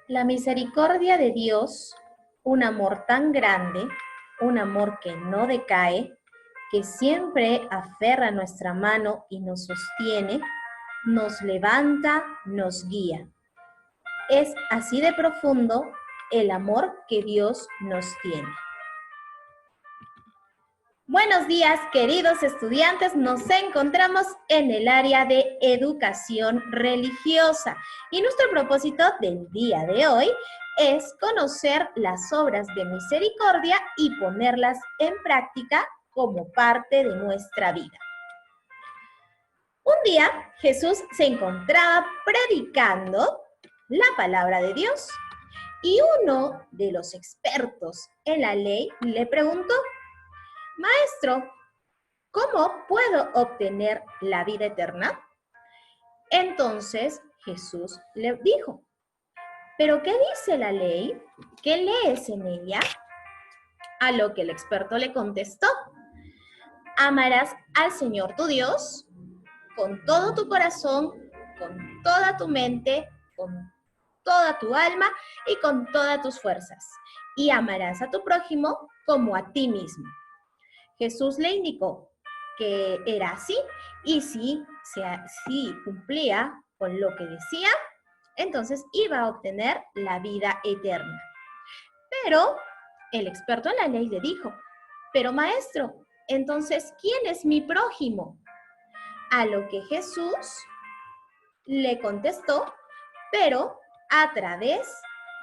La misericordia de Dios, un amor tan grande, un amor que no decae, que siempre aferra nuestra mano y nos sostiene, nos levanta, nos guía. Es así de profundo el amor que Dios nos tiene. Buenos días, queridos estudiantes. Nos encontramos en el área de educación religiosa y nuestro propósito del día de hoy es conocer las obras de misericordia y ponerlas en práctica como parte de nuestra vida. Un día Jesús se encontraba predicando la palabra de Dios y uno de los expertos en la ley le preguntó: Maestro, ¿cómo puedo obtener la vida eterna? Entonces Jesús le dijo: ¿pero qué dice la ley? ¿Qué lees en ella? A lo que el experto le contestó: amarás al Señor tu Dios con todo tu corazón, con toda tu mente, con toda tu alma y con todas tus fuerzas. Y amarás a tu prójimo como a ti mismo. Jesús le indicó que era así, y si cumplía con lo que decía, entonces iba a obtener la vida eterna. Pero el experto en la ley le dijo: pero maestro, entonces, ¿quién es mi prójimo? A lo que Jesús le contestó, pero a través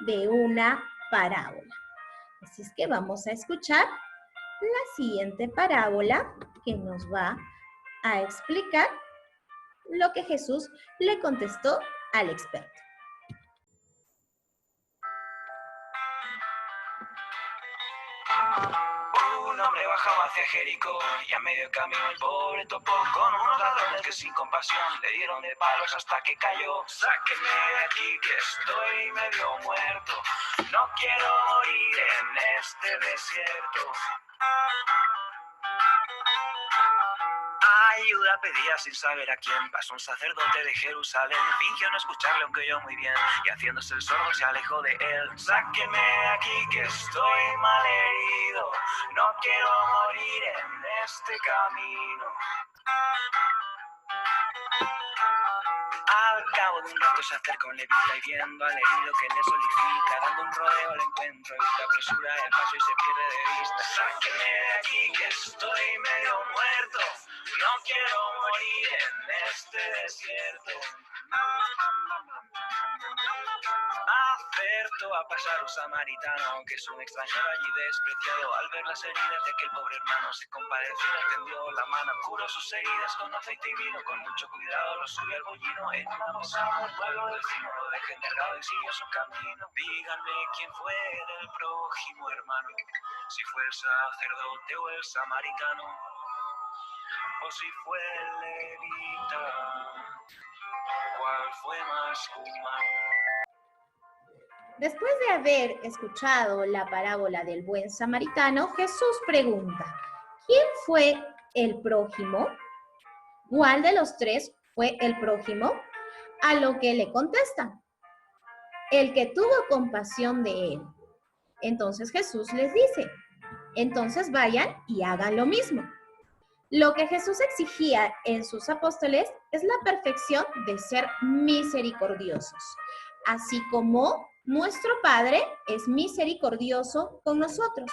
de una parábola. Así es que vamos a escuchar la siguiente parábola que nos va a explicar lo que Jesús le contestó al experto. Un hombre bajaba hacia Jericó y a medio camino el pobre topó con unos ladrones que sin compasión le dieron de palos hasta que cayó. Sáquenme de aquí que estoy medio muerto, no quiero morir en este desierto. Ayuda pedía sin saber a quién. Pasó un sacerdote de Jerusalén, fingió no escucharle aunque oyó muy bien, y haciéndose el sordo se alejó de él. Sáquenme de aquí que estoy mal herido, no quiero morir en este camino. Al cabo de un rato se acerca un levita y viendo al herido que le solicita, dando un rodeo al encuentro, evita apresura el paso y se pierde de vista. Sáquenme de aquí que estoy medio muerto, no quiero morir en este desierto. Acertó a pasar un samaritano, que es un extranjero allí despreciado. Al ver las heridas de aquel pobre hermano se compadeció, le tendió la mano, curó sus heridas con aceite y vino. Con mucho cuidado lo subió al bollino, en una posada al pueblo vecino, lo dejé enterrado y siguió su camino. Díganme quién fue el prójimo hermano, si fue el sacerdote o el samaritano, o si fue el levita, ¿cuál fue más humano? Después de haber escuchado la parábola del buen samaritano, Jesús pregunta: ¿quién fue el prójimo? ¿Cuál de los tres fue el prójimo? A lo que le contesta: el que tuvo compasión de él. Entonces Jesús les dice: entonces vayan y hagan lo mismo. Lo que Jesús exigía en sus apóstoles es la perfección de ser misericordiosos, así como nuestro Padre es misericordioso con nosotros.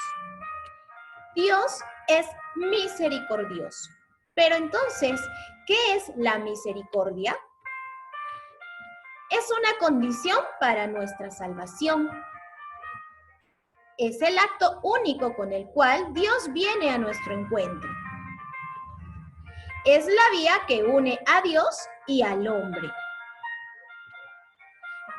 Dios es misericordioso. Pero entonces, ¿qué es la misericordia? Es una condición para nuestra salvación. Es el acto único con el cual Dios viene a nuestro encuentro. Es la vía que une a Dios y al hombre.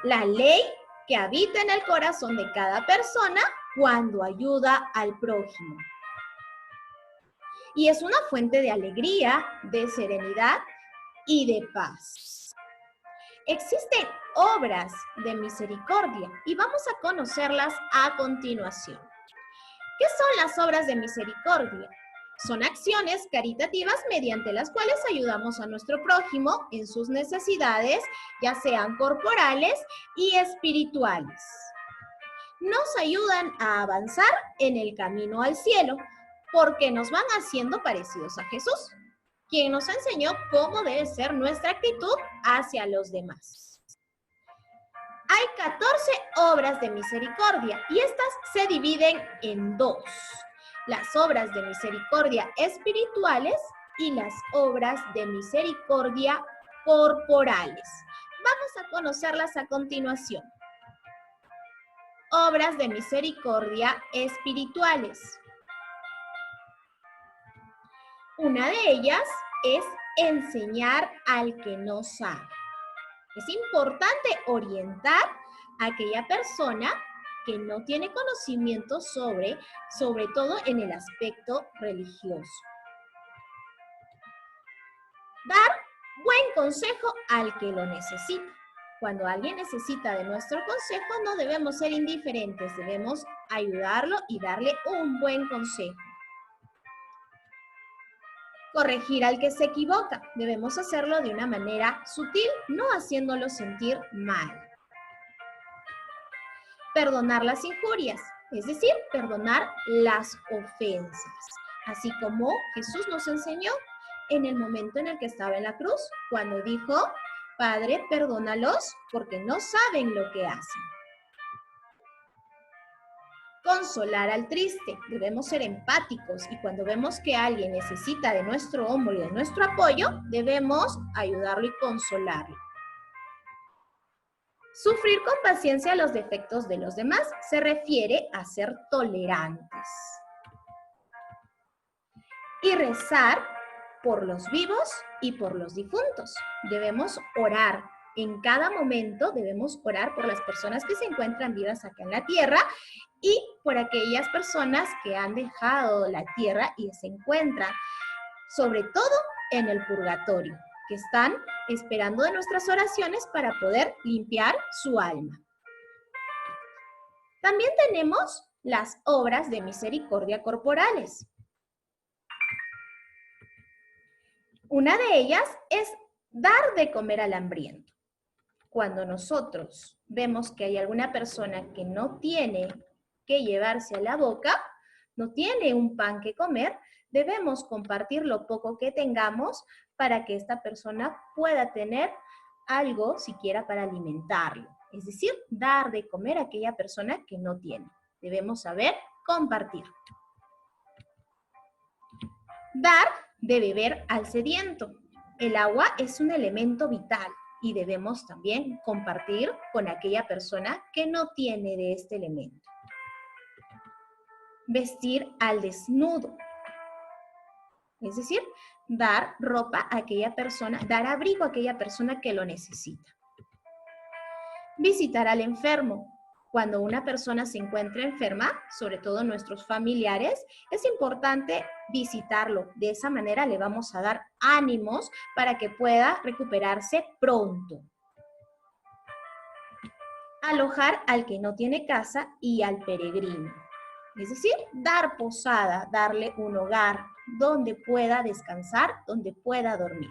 La ley que habita en el corazón de cada persona cuando ayuda al prójimo. Y es una fuente de alegría, de serenidad y de paz. Existen obras de misericordia y vamos a conocerlas a continuación. ¿Qué son las obras de misericordia? Son acciones caritativas mediante las cuales ayudamos a nuestro prójimo en sus necesidades, ya sean corporales y espirituales. Nos ayudan a avanzar en el camino al cielo porque nos van haciendo parecidos a Jesús, quien nos enseñó cómo debe ser nuestra actitud hacia los demás. Hay 14 obras de misericordia y estas se dividen en dos: las obras de misericordia espirituales y las obras de misericordia corporales. Vamos a conocerlas a continuación. Obras de misericordia espirituales. Una de ellas es enseñar al que no sabe. Es importante orientar a aquella persona que no tiene conocimiento sobre todo en el aspecto religioso. Dar buen consejo al que lo necesita. Cuando alguien necesita de nuestro consejo, no debemos ser indiferentes, debemos ayudarlo y darle un buen consejo. Corregir al que se equivoca. Debemos hacerlo de una manera sutil, no haciéndolo sentir mal. Perdonar las injurias, es decir, perdonar las ofensas. Así como Jesús nos enseñó en el momento en el que estaba en la cruz, cuando dijo: Padre, perdónalos porque no saben lo que hacen. Consolar al triste. Debemos ser empáticos y cuando vemos que alguien necesita de nuestro hombro y de nuestro apoyo, debemos ayudarlo y consolarlo. Sufrir con paciencia los defectos de los demás se refiere a ser tolerantes. Y rezar por los vivos y por los difuntos. Debemos orar. En cada momento debemos orar por las personas que se encuentran vivas acá en la tierra y por aquellas personas que han dejado la tierra y se encuentran, sobre todo en el purgatorio, que están esperando de nuestras oraciones para poder limpiar su alma. También tenemos las obras de misericordia corporales. Una de ellas es dar de comer al hambriento. Cuando nosotros vemos que hay alguna persona que no tiene que llevarse a la boca, no tiene un pan que comer, debemos compartir lo poco que tengamos para que esta persona pueda tener algo siquiera para alimentarlo. Es decir, dar de comer a aquella persona que no tiene. Debemos saber compartir. Dar de beber al sediento. El agua es un elemento vital y debemos también compartir con aquella persona que no tiene de este elemento. Vestir al desnudo. Es decir, dar ropa a aquella persona, dar abrigo a aquella persona que lo necesita. Visitar al enfermo. Cuando una persona se encuentra enferma, sobre todo nuestros familiares, es importante visitarlo. De esa manera le vamos a dar ánimos para que pueda recuperarse pronto. Alojar al que no tiene casa y al peregrino. Es decir, dar posada, darle un hogar donde pueda descansar, donde pueda dormir.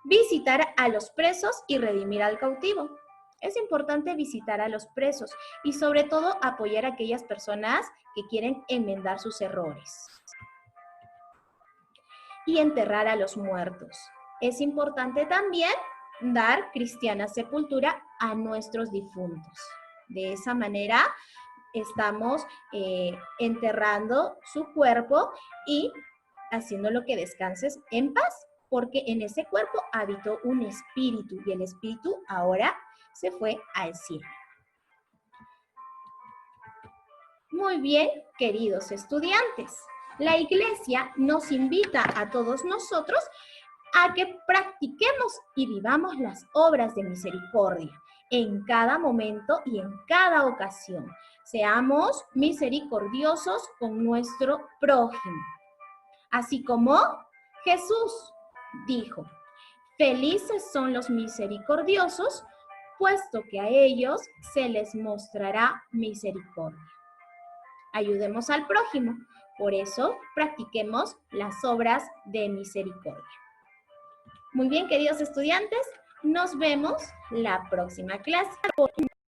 Visitar a los presos y redimir al cautivo. Es importante visitar a los presos y sobre todo apoyar a aquellas personas que quieren enmendar sus errores. Y enterrar a los muertos. Es importante también dar cristiana sepultura a nuestros difuntos. De esa manera estamos enterrando su cuerpo y haciéndolo que descanses en paz, porque en ese cuerpo habitó un espíritu y el espíritu ahora se fue al cielo. Muy bien, queridos estudiantes, la Iglesia nos invita a todos nosotros a que practiquemos y vivamos las obras de misericordia en cada momento y en cada ocasión. Seamos misericordiosos con nuestro prójimo. Así como Jesús dijo: felices son los misericordiosos, puesto que a ellos se les mostrará misericordia. Ayudemos al prójimo Por eso, practiquemos las obras de misericordia. Muy bien, queridos estudiantes, nos vemos la próxima clase.